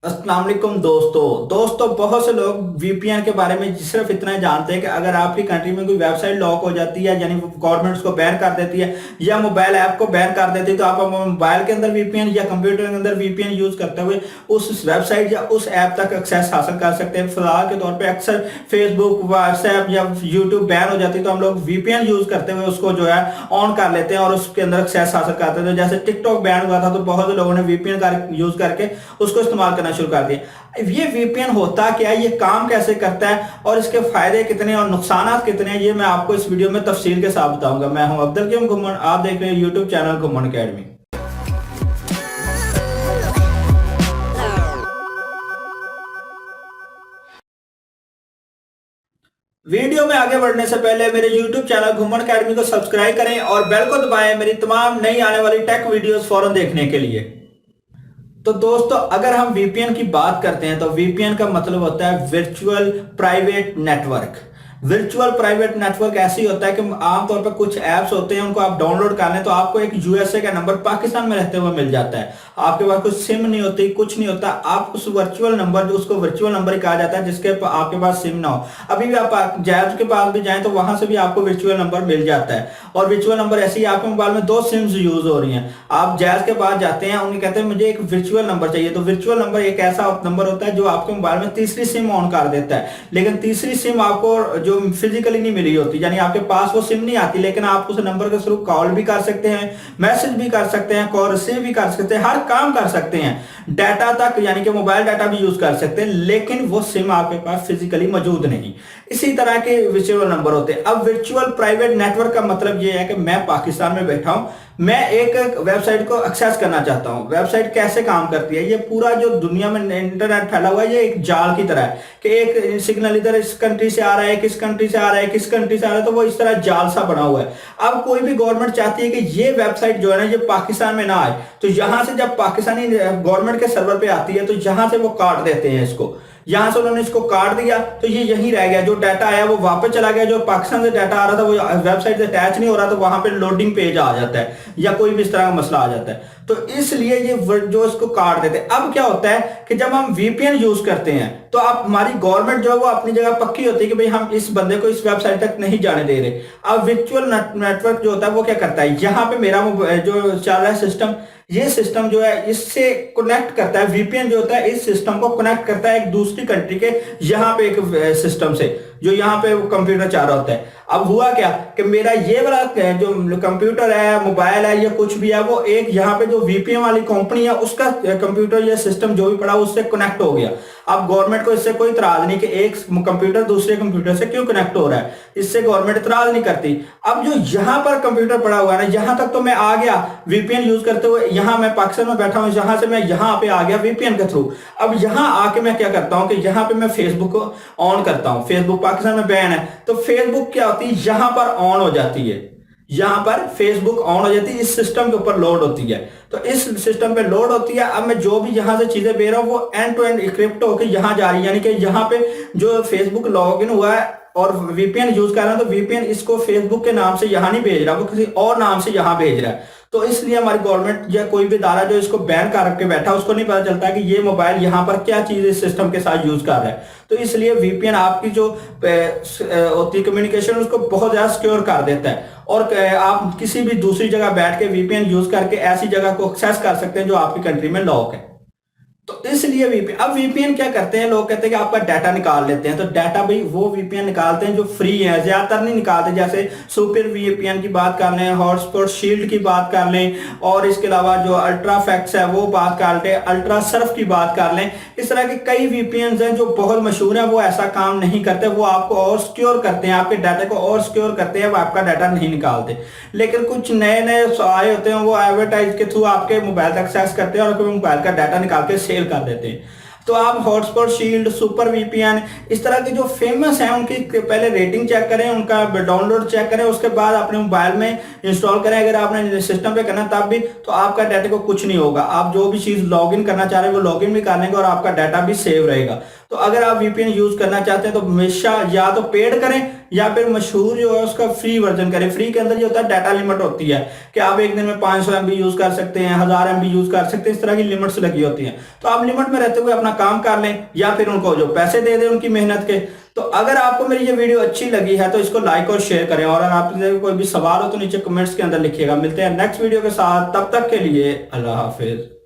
अस्सलाम वालेकुम दोस्तों बहुत से लोग वीपीएन के बारे में सिर्फ इतना ही जानते हैं कि अगर आपकी कंट्री में कोई वेबसाइट लॉक हो जाती है यानी गवर्नमेंट उसको बैन कर देती है या मोबाइल ऐप को बैन कर देती है तो आप मोबाइल के अंदर वीपीएन या कंप्यूटर के अंदर वीपीएन यूज करते हुए उस वेबसाइट या उस ऐप तक एक्सेस हासिल कर सकते हैं। फिलहाल के तौर पर अक्सर फेसबुक व्हाट्सएप या यूट्यूब बैन हो जाती है तो हम लोग वीपीएन यूज करते हुए उसको जो है ऑन कर लेते हैं और उसके अंदर एक्सेस हासिल करते हैं। जैसे टिकटॉक बैन हुआ था तो बहुत से लोगों ने वीपीएन यूज करके उसको इस्तेमाल करना शुरू कर दिया। ये वीपीएन होता क्या है, ये काम कैसे करता है और इसके फायदे कितने और नुकसान कितने हैं, ये मैं आपको इस वीडियो में तफसील के साथ बताऊंगा। मैं हूं अब्दुल कीम घुम्मन, आप देख रहे हैं YouTube channel Ghumman academy. Video में आगे बढ़ने से पहले मेरे YouTube चैनल घुम्मन अकेडमी को सब्सक्राइब करें और बेल को दबाएं मेरी तमाम नई आने वाली टेक वीडियोस फौरन देखने के लिए। तो दोस्तों, अगर हम वीपीएन की बात करते हैं तो वीपीएन का मतलब होता है virtual private network. Virtual private network ऐसे ही होता है कि आमतौर पर कुछ ऐप्स होते हैं उनको आप डाउनलोड कर लें तो आपको एक यूएसए का नंबर पाकिस्तान में रहते हुए मिल जाता है। आपके पास कुछ सिम नहीं होती, कुछ नहीं होता, आप उस वर्चुअल नंबर, जो उसको वर्चुअल नंबर ही कहा जाता है जिसके आपके पास सिम ना हो, अभी भी आप जैज के पास भी जाएं तो वहां से भी आपको वर्चुअल नंबर मिल जाता है। और वर्चुअल नंबर ऐसे ही आपके मोबाइल में दो सिम्स यूज हो रही हैं, आप जैज के पास जाते हैं, उन्हें कहते हैं मुझे एक वर्चुअल नंबर चाहिए, तो वर्चुअल नंबर एक ऐसा नंबर होता है जो आपके मोबाइल में तीसरी सिम ऑन कर देता है। लेकिन तीसरी सिम आपको जो फिजिकली नहीं मिली होती, यानी आपके पास वो सिम नहीं आती, लेकिन आप उस नंबर के थ्रू कॉल भी कर सकते हैं, मैसेज भी कर सकते हैं, कॉल रिसीव भी कर सकते हैं, हर काम कर सकते हैं, डाटा तक यानी कि मोबाइल डाटा भी यूज कर सकते हैं, लेकिन वो सिम आपके पास फिजिकली मौजूद नहीं। इसी तरह के वर्चुअल नंबर होते हैं। अब वर्चुअल प्राइवेट नेटवर्क का मतलब ये है कि मैं पाकिस्तान में बैठा हूं, मैं एक वेबसाइट को एक्सेस करना चाहता हूं। वेबसाइट कैसे काम करती है, ये पूरा जो दुनिया में इंटरनेट फैला हुआ है ये एक जाल की तरह है कि एक सिग्नल इधर इस कंट्री से आ रहा है, किस कंट्री से आ रहा है, किस कंट्री से आ रहा है, तो वो इस तरह जाल सा बना हुआ है। अब कोई भी गवर्नमेंट चाहती है कि ये वेबसाइट जो है ना ये पाकिस्तान में ना आए, तो यहां से जब पाकिस्तानी गवर्नमेंट के सर्वर पे आती है तो यहां से वो काट देते हैं इसको। यहां से उन्होंने इसको काट दिया तो ये यहीं रह गया, जो डाटा आया वो वापस चला गया, जो पाकिस्तान से डाटा आ रहा था वो वेबसाइट से अटैच नहीं हो रहा, तो वहां पे लोडिंग पेज आ जाता है या कोई भी इस तरह का मसला आ जाता है, तो इसलिए ये जो इसको काट देते हैं। अब क्या होता है कि जब हम वीपीएन यूज करते हैं तो आप हमारी गवर्नमेंट जो है वो अपनी जगह पक्की होती है कि भाई हम इस बंदे को इस वेबसाइट तक नहीं जाने दे रहे। अब वर्चुअल नेटवर्क जो होता है वो क्या करता है, यहाँ पे मेरा जो चल रहा है सिस्टम, ये सिस्टम जो है इससे कनेक्ट करता है, वीपीएन जो होता है इस सिस्टम को कनेक्ट करता है एक दूसरी कंट्री के यहाँ पे एक सिस्टम से जो यहाँ पे कंप्यूटर चाह रहा होता है। अब हुआ क्या कि मेरा ये वाला जो कंप्यूटर है, मोबाइल है या कुछ भी है, वो एक यहाँ पे जो वीपीएन वाली कंपनी है उसका कंप्यूटर या सिस्टम जो भी पड़ा उससे कनेक्ट हो गया। अब गवर्नमेंट को इससे कोई इतराज नहीं कि एक कंप्यूटर दूसरे कंप्यूटर से क्यों कनेक्ट हो रहा है, इससे गवर्नमेंट इतराज नहीं करती। अब जो यहाँ पर कंप्यूटर पड़ा हुआ है ना, यहाँ तक तो मैं आ गया वीपीएन यूज करते हुए, यहाँ मैं पाकिस्तान में बैठा हूँ, यहाँ से मैं यहाँ पे आ गया वीपीएन के थ्रू। अब यहाँ आके मैं क्या करता हूँ कि यहाँ पे मैं फेसबुक को ऑन करता हूँ, फेसबुक पाकिस्तान में बैन है तो फेसबुक क्या होती है यहाँ पर ऑन हो जाती है, यहां पर फेसबुक ऑन हो जाती है, इस सिस्टम के ऊपर लोड होती है, तो इस सिस्टम पे लोड होती है। अब मैं जो भी यहां से चीजें भेज रहा हूं वो एंड टू एंड एन्क्रिप्ट होकर यहां जा रही है, यानी कि यहां पे जो फेसबुक लॉगिन हुआ है और वीपीएन यूज कर रहा है तो वीपीएन इसको फेसबुक के नाम से यहां नहीं भेज रहा, वो किसी और नाम से यहां भेज रहा है। तो इसलिए हमारी गवर्नमेंट या कोई भी इदारा जो इसको बैन कर के बैठा उसको नहीं पता चलता कि ये मोबाइल यहाँ पर क्या चीज इस सिस्टम के साथ यूज कर रहा है। तो इसलिए वीपीएन आपकी जो होती है कम्युनिकेशन उसको बहुत ज्यादा सिक्योर कर देता है और आप किसी भी दूसरी जगह बैठ के वीपीएन यूज करके ऐसी जगह को एक्सेस कर सकते हैं जो आपकी कंट्री में लॉक है। तो इसलिए वीपीएन, अब वीपीएन क्या करते हैं, लोग कहते हैं कि आपका डाटा निकाल लेते हैं, तो डाटा भाई वो वीपीएन निकालते हैं जो फ्री है, ज्यादातर नहीं निकालते। जैसे सुपर वीपीएन की बात कर लें, हॉटस्पॉट शील्ड की बात कर लें, और इसके अलावा जो अल्ट्रा फैक्स है वो बात कर लें, अल्ट्रा सर्फ की बात कर लें, इस तरह के कई वीपीएन हैं जो बहुत मशहूर है, वो ऐसा काम नहीं करते, वो आपको और सिक्योर करते हैं, आपके डाटा को और सिक्योर करते हैं, वो आपका डाटा नहीं निकालते। लेकिन कुछ नए नए आए होते हैं वो एडवर्टाइज के थ्रू आपके मोबाइल तक एक्सेस करते हैं और मोबाइल का डाटा निकाल के सेल कर देते हैं। तो आप हॉटस्पॉट शील्ड, सुपर वीपीएन, इस तरह के जो फेमस हैं उनकी पहले रेटिंग चेक करें, उनका डाउनलोड चेक करें, उसके बाद अपने मोबाइल में इंस्टॉल करें। अगर आपने सिस्टम पे करना तब भी तो आपका डाटा को कुछ नहीं होगा, आप जो भी चीज लॉगिन करना चाह रहे हैं वो लॉगिन भी कर लेंगे और आपका डाटा भी सेव रहेगा। तो अगर आप वीपीएन यूज करना चाहते हैं तो हमेशा या तो पेड करें या फिर मशहूर जो है उसका फ्री वर्जन करें। फ्री के अंदर जो होता है डाटा लिमिट होती है कि आप एक दिन में 500 MB यूज कर सकते हैं, 1000 MB यूज कर सकते हैं, इस तरह की लिमिट्स लगी होती हैं। तो आप लिमिट में रहते हुए अपना काम कर लें या फिर उनको जो पैसे दे दें उनकी मेहनत के। तो अगर आपको मेरी ये वीडियो अच्छी लगी है तो इसको लाइक और शेयर करें, और अगर आपके कोई भी सवाल हो तो नीचे कमेंट्स के अंदर लिखिएगा। मिलते हैं नेक्स्ट वीडियो के साथ, तब तक के लिए अल्लाह हाफिज।